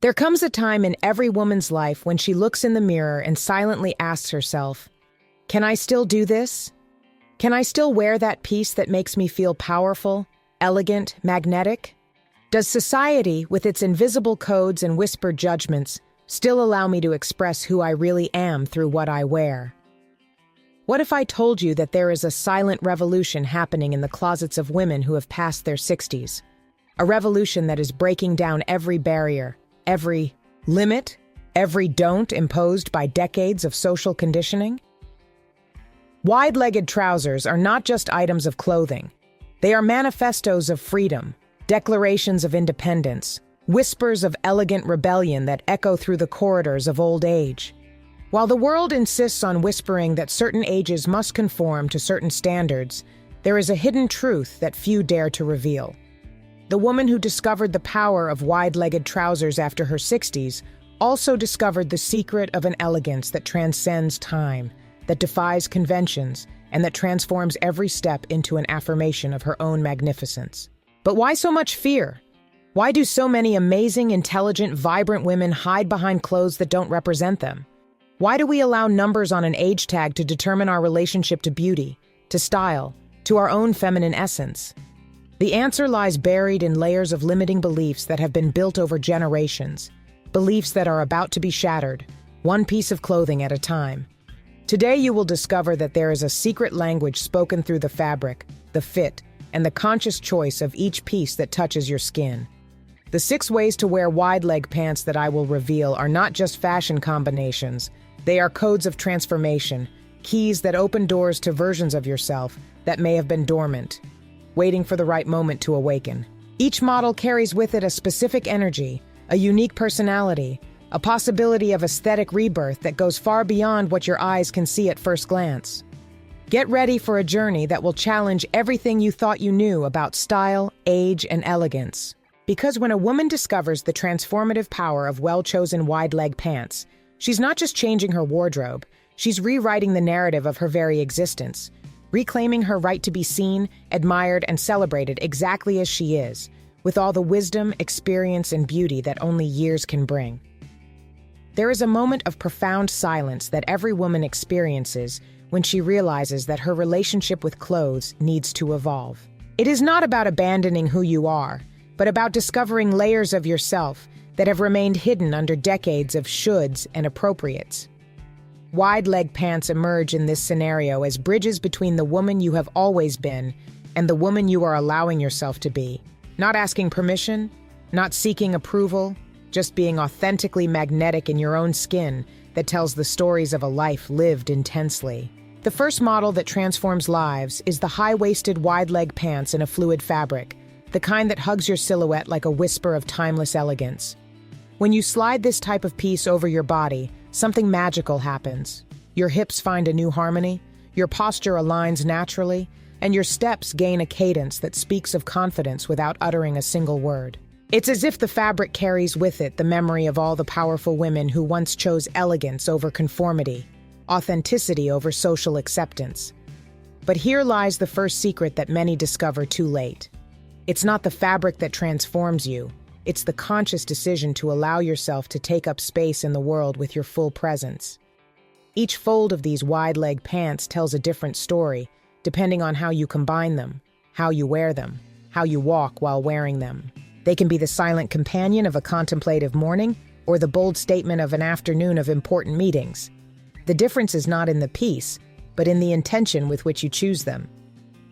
There comes a time in every woman's life when she looks in the mirror and silently asks herself, can I still do this? Can I still wear that piece that makes me feel powerful, elegant, magnetic? Does society, with its invisible codes and whispered judgments, still allow me to express who I really am through what I wear? What if I told you that there is a silent revolution happening in the closets of women who have passed their 60s? A revolution that is breaking down every barrier, every limit, every don't imposed by decades of social conditioning? Wide-legged trousers are not just items of clothing. They are manifestos of freedom, declarations of independence, whispers of elegant rebellion that echo through the corridors of old age. While the world insists on whispering that certain ages must conform to certain standards, there is a hidden truth that few dare to reveal. The woman who discovered the power of wide-legged trousers after her 60s also discovered the secret of an elegance that transcends time, that defies conventions, and that transforms every step into an affirmation of her own magnificence. But why so much fear? Why do so many amazing, intelligent, vibrant women hide behind clothes that don't represent them? Why do we allow numbers on an age tag to determine our relationship to beauty, to style, to our own feminine essence? The answer lies buried in layers of limiting beliefs that have been built over generations, beliefs that are about to be shattered, one piece of clothing at a time. Today you will discover that there is a secret language spoken through the fabric, the fit, and the conscious choice of each piece that touches your skin. The 6 ways to wear wide-leg pants that I will reveal are not just fashion combinations. They are codes of transformation, keys that open doors to versions of yourself that may have been dormant, waiting for the right moment to awaken. Each model carries with it a specific energy, a unique personality, a possibility of aesthetic rebirth that goes far beyond what your eyes can see at first glance. Get ready for a journey that will challenge everything you thought you knew about style, age, and elegance. Because when a woman discovers the transformative power of well-chosen wide-leg pants, she's not just changing her wardrobe, she's rewriting the narrative of her very existence, reclaiming her right to be seen, admired, and celebrated exactly as she is, with all the wisdom, experience, and beauty that only years can bring. There is a moment of profound silence that every woman experiences when she realizes that her relationship with clothes needs to evolve. It is not about abandoning who you are, but about discovering layers of yourself that have remained hidden under decades of shoulds and appropriates. Wide-leg pants emerge in this scenario as bridges between the woman you have always been and the woman you are allowing yourself to be. Not asking permission, not seeking approval, just being authentically magnetic in your own skin that tells the stories of a life lived intensely. The first model that transforms lives is the high-waisted wide-leg pants in a fluid fabric, the kind that hugs your silhouette like a whisper of timeless elegance. When you slide this type of piece over your body, something magical happens. Your hips find a new harmony, your posture aligns naturally, and your steps gain a cadence that speaks of confidence without uttering a single word. It's as if the fabric carries with it the memory of all the powerful women who once chose elegance over conformity, authenticity over social acceptance. But here lies the first secret that many discover too late. It's not the fabric that transforms you, it's the conscious decision to allow yourself to take up space in the world with your full presence. Each fold of these wide-leg pants tells a different story, depending on how you combine them, how you wear them, how you walk while wearing them. They can be the silent companion of a contemplative morning or the bold statement of an afternoon of important meetings. The difference is not in the piece, but in the intention with which you choose them.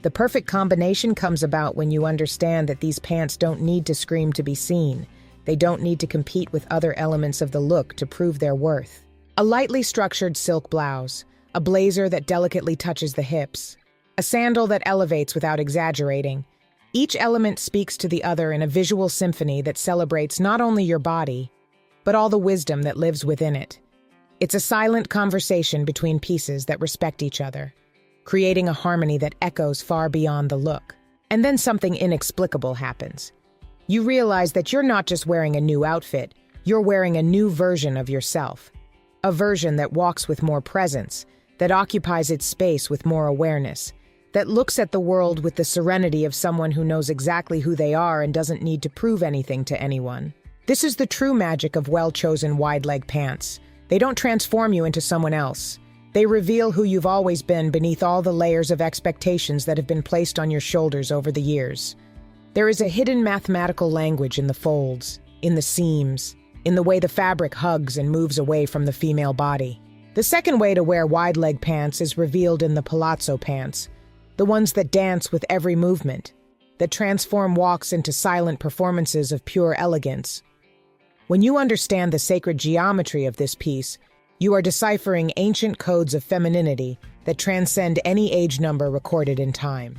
The perfect combination comes about when you understand that these pants don't need to scream to be seen. They don't need to compete with other elements of the look to prove their worth. A lightly structured silk blouse, a blazer that delicately touches the hips, a sandal that elevates without exaggerating. Each element speaks to the other in a visual symphony that celebrates not only your body, but all the wisdom that lives within it. It's a silent conversation between pieces that respect each other, creating a harmony that echoes far beyond the look. And then something inexplicable happens. You realize that you're not just wearing a new outfit, you're wearing a new version of yourself. A version that walks with more presence, that occupies its space with more awareness, that looks at the world with the serenity of someone who knows exactly who they are and doesn't need to prove anything to anyone. This is the true magic of well-chosen wide-leg pants. They don't transform you into someone else. They reveal who you've always been beneath all the layers of expectations that have been placed on your shoulders over the years. There is a hidden mathematical language in the folds, in the seams, in the way the fabric hugs and moves away from the female body. The second way to wear wide-leg pants is revealed in the palazzo pants, the ones that dance with every movement, that transform walks into silent performances of pure elegance. When you understand the sacred geometry of this piece, you are deciphering ancient codes of femininity that transcend any age number recorded in time.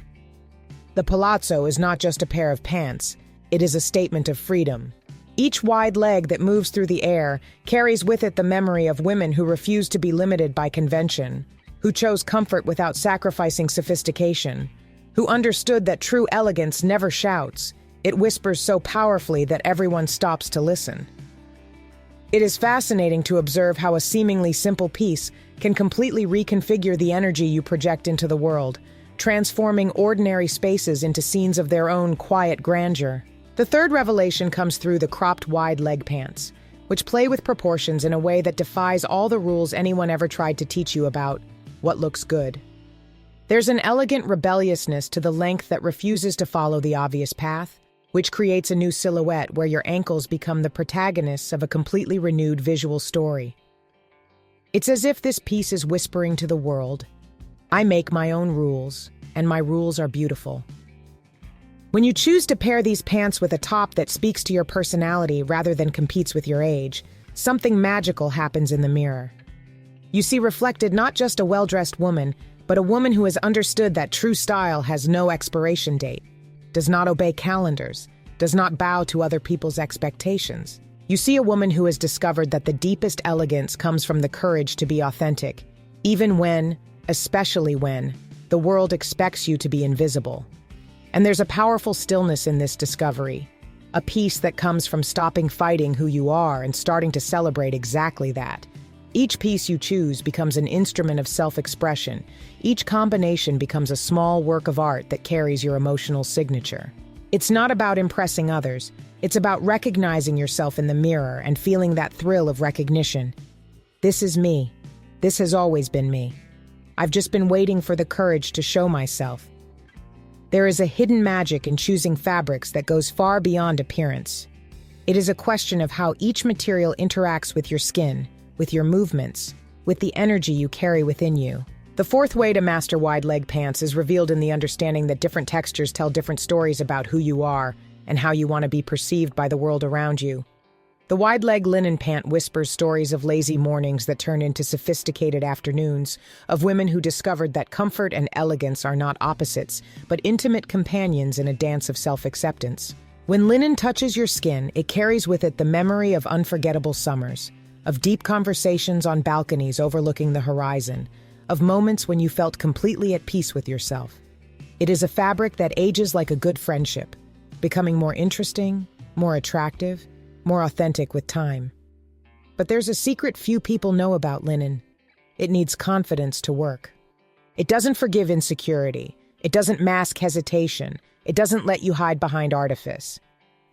The palazzo is not just a pair of pants, it is a statement of freedom. Each wide leg that moves through the air carries with it the memory of women who refused to be limited by convention, who chose comfort without sacrificing sophistication, who understood that true elegance never shouts, it whispers so powerfully that everyone stops to listen. It is fascinating to observe how a seemingly simple piece can completely reconfigure the energy you project into the world, transforming ordinary spaces into scenes of their own quiet grandeur. The third revelation comes through the cropped wide leg pants, which play with proportions in a way that defies all the rules anyone ever tried to teach you about what looks good. There's an elegant rebelliousness to the length that refuses to follow the obvious path, which creates a new silhouette where your ankles become the protagonists of a completely renewed visual story. It's as if this piece is whispering to the world, I make my own rules, and my rules are beautiful. When you choose to pair these pants with a top that speaks to your personality rather than competes with your age, something magical happens in the mirror. You see reflected not just a well-dressed woman, but a woman who has understood that true style has no expiration date, does not obey calendars, does not bow to other people's expectations. You see a woman who has discovered that the deepest elegance comes from the courage to be authentic, even when, especially when, the world expects you to be invisible. And there's a powerful stillness in this discovery, a peace that comes from stopping fighting who you are and starting to celebrate exactly that. Each piece you choose becomes an instrument of self-expression. Each combination becomes a small work of art that carries your emotional signature. It's not about impressing others. It's about recognizing yourself in the mirror and feeling that thrill of recognition. This is me. This has always been me. I've just been waiting for the courage to show myself. There is a hidden magic in choosing fabrics that goes far beyond appearance. It is a question of how each material interacts with your skin, with your movements, with the energy you carry within you. The fourth way to master wide leg pants is revealed in the understanding that different textures tell different stories about who you are and how you want to be perceived by the world around you. The wide leg linen pant whispers stories of lazy mornings that turn into sophisticated afternoons, of women who discovered that comfort and elegance are not opposites, but intimate companions in a dance of self-acceptance. When linen touches your skin, it carries with it the memory of unforgettable summers, of deep conversations on balconies overlooking the horizon, of moments when you felt completely at peace with yourself. It is a fabric that ages like a good friendship, becoming more interesting, more attractive, more authentic with time. But there's a secret few people know about linen. It needs confidence to work. It doesn't forgive insecurity. It doesn't mask hesitation. It doesn't let you hide behind artifice.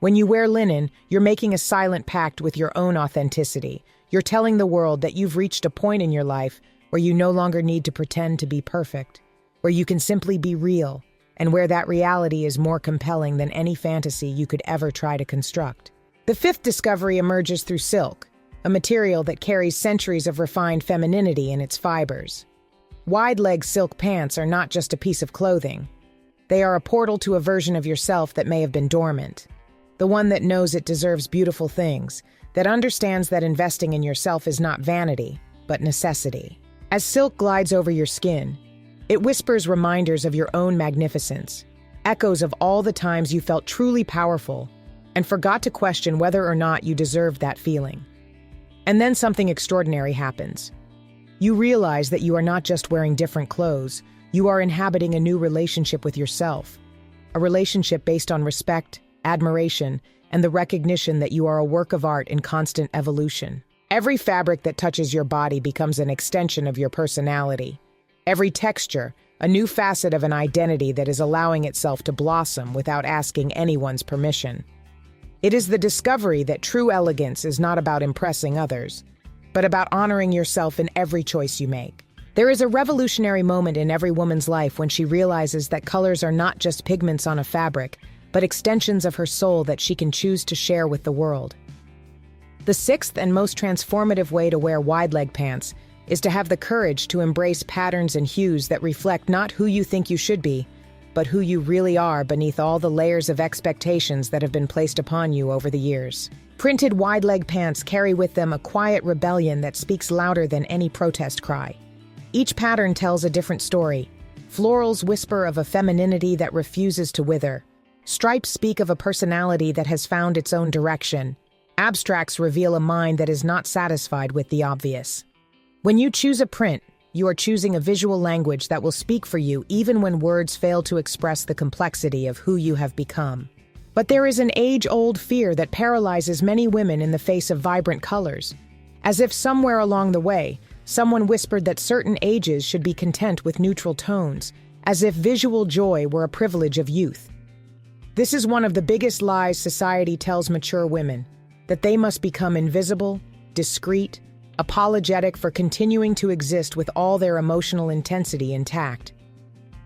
When you wear linen, you're making a silent pact with your own authenticity. You're telling the world that you've reached a point in your life where you no longer need to pretend to be perfect, where you can simply be real, and where that reality is more compelling than any fantasy you could ever try to construct. The fifth discovery emerges through silk, a material that carries centuries of refined femininity in its fibers. Wide-leg silk pants are not just a piece of clothing. They are a portal to a version of yourself that may have been dormant. The one that knows it deserves beautiful things, that understands that investing in yourself is not vanity, but necessity. As silk glides over your skin, it whispers reminders of your own magnificence, echoes of all the times you felt truly powerful and forgot to question whether or not you deserved that feeling. And then something extraordinary happens. You realize that you are not just wearing different clothes, you are inhabiting a new relationship with yourself, a relationship based on respect, admiration, and the recognition that you are a work of art in constant evolution. Every fabric that touches your body becomes an extension of your personality. Every texture, a new facet of an identity that is allowing itself to blossom without asking anyone's permission. It is the discovery that true elegance is not about impressing others, but about honoring yourself in every choice you make. There is a revolutionary moment in every woman's life when she realizes that colors are not just pigments on a fabric, but extensions of her soul that she can choose to share with the world. The sixth and most transformative way to wear wide-leg pants is to have the courage to embrace patterns and hues that reflect not who you think you should be, but who you really are beneath all the layers of expectations that have been placed upon you over the years. Printed wide-leg pants carry with them a quiet rebellion that speaks louder than any protest cry. Each pattern tells a different story. Florals whisper of a femininity that refuses to wither. Stripes speak of a personality that has found its own direction. Abstracts reveal a mind that is not satisfied with the obvious. When you choose a print, you are choosing a visual language that will speak for you even when words fail to express the complexity of who you have become. But there is an age-old fear that paralyzes many women in the face of vibrant colors. As if somewhere along the way, someone whispered that certain ages should be content with neutral tones, as if visual joy were a privilege of youth. This is one of the biggest lies society tells mature women, that they must become invisible, discreet, apologetic for continuing to exist with all their emotional intensity intact.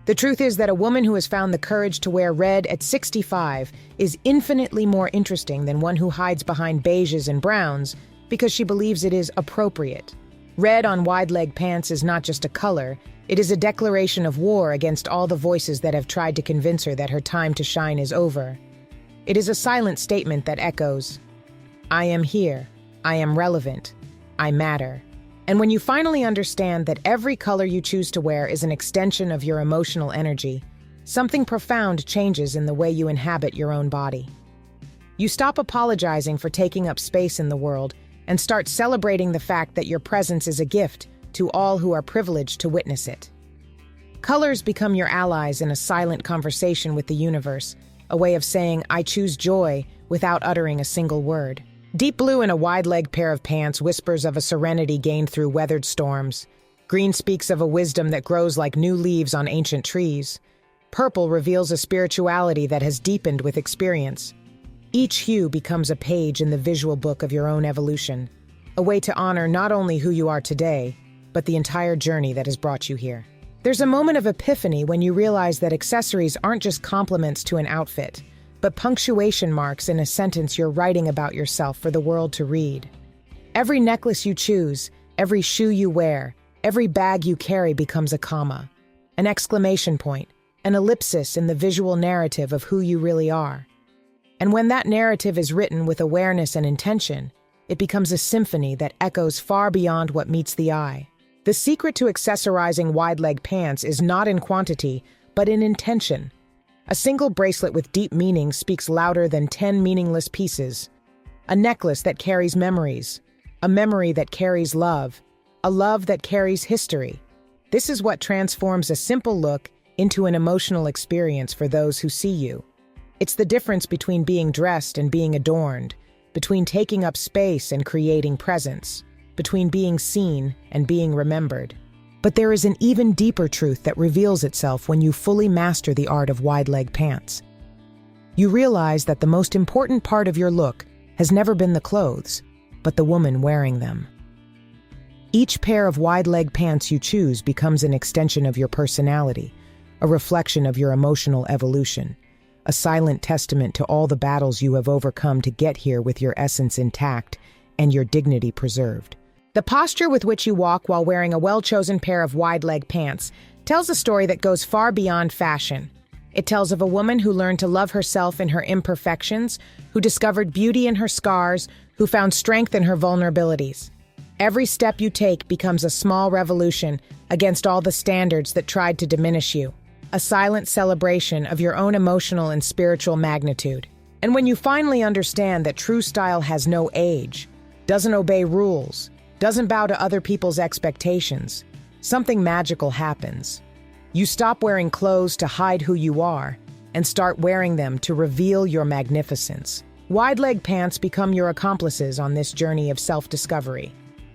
The truth is that a woman who has found the courage to wear red at 65 is infinitely more interesting than one who hides behind beiges and browns because she believes it is appropriate. Red on wide-leg pants is not just a color, it is a declaration of war against all the voices that have tried to convince her that her time to shine is over. It is a silent statement that echoes, "I am here, I am relevant, I matter." And when you finally understand that every color you choose to wear is an extension of your emotional energy, something profound changes in the way you inhabit your own body. You stop apologizing for taking up space in the world and start celebrating the fact that your presence is a gift to all who are privileged to witness it. Colors become your allies in a silent conversation with the universe, a way of saying, "I choose joy," without uttering a single word. Deep blue in a wide-leg pair of pants whispers of a serenity gained through weathered storms. Green speaks of a wisdom that grows like new leaves on ancient trees. Purple reveals a spirituality that has deepened with experience. Each hue becomes a page in the visual book of your own evolution, a way to honor not only who you are today, but the entire journey that has brought you here. There's a moment of epiphany when you realize that accessories aren't just complements to an outfit, but punctuation marks in a sentence you're writing about yourself for the world to read. Every necklace you choose, every shoe you wear, every bag you carry becomes a comma, an exclamation point, an ellipsis in the visual narrative of who you really are. And when that narrative is written with awareness and intention, it becomes a symphony that echoes far beyond what meets the eye. The secret to accessorizing wide-leg pants is not in quantity, but in intention. A single bracelet with deep meaning speaks louder than 10 meaningless pieces. A necklace that carries memories. A memory that carries love. A love that carries history. This is what transforms a simple look into an emotional experience for those who see you. It's the difference between being dressed and being adorned, between taking up space and creating presence, between being seen and being remembered. But there is an even deeper truth that reveals itself when you fully master the art of wide-leg pants. You realize that the most important part of your look has never been the clothes, but the woman wearing them. Each pair of wide-leg pants you choose becomes an extension of your personality, a reflection of your emotional evolution, a silent testament to all the battles you have overcome to get here with your essence intact and your dignity preserved. The posture with which you walk while wearing a well-chosen pair of wide-leg pants tells a story that goes far beyond fashion. It tells of a woman who learned to love herself in her imperfections, who discovered beauty in her scars, who found strength in her vulnerabilities. Every step you take becomes a small revolution against all the standards that tried to diminish you, a silent celebration of your own emotional and spiritual magnitude. And when you finally understand that true style has no age, doesn't obey rules, doesn't bow to other people's expectations, something magical happens. You stop wearing clothes to hide who you are and start wearing them to reveal your magnificence. Wide-leg pants become your accomplices on this journey of self-discovery,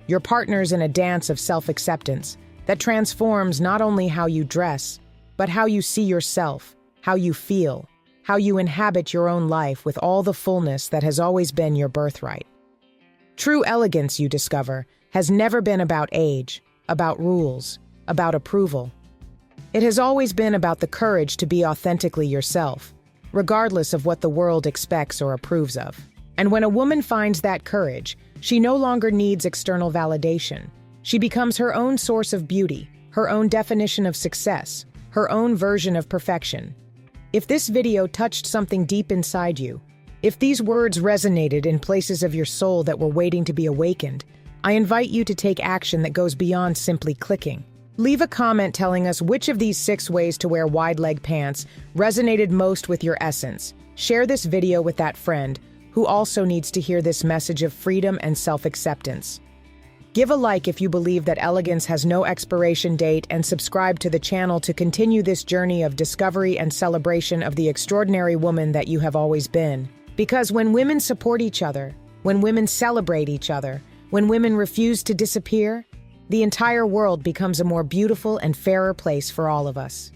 your partners in a dance of self-acceptance that transforms not only how you dress, but how you see yourself, how you feel, how you inhabit your own life with all the fullness that has always been your birthright. True elegance, you discover, has never been about age, about rules, about approval. It has always been about the courage to be authentically yourself, regardless of what the world expects or approves of. And when a woman finds that courage, she no longer needs external validation. She becomes her own source of beauty, her own definition of success, her own version of perfection. If this video touched something deep inside you, if these words resonated in places of your soul that were waiting to be awakened, I invite you to take action that goes beyond simply clicking. Leave a comment telling us which of these 6 ways to wear wide-leg pants resonated most with your essence. Share this video with that friend who also needs to hear this message of freedom and self-acceptance. Give a like if you believe that elegance has no expiration date, and subscribe to the channel to continue this journey of discovery and celebration of the extraordinary woman that you have always been. Because when women support each other, when women celebrate each other, when women refuse to disappear, the entire world becomes a more beautiful and fairer place for all of us.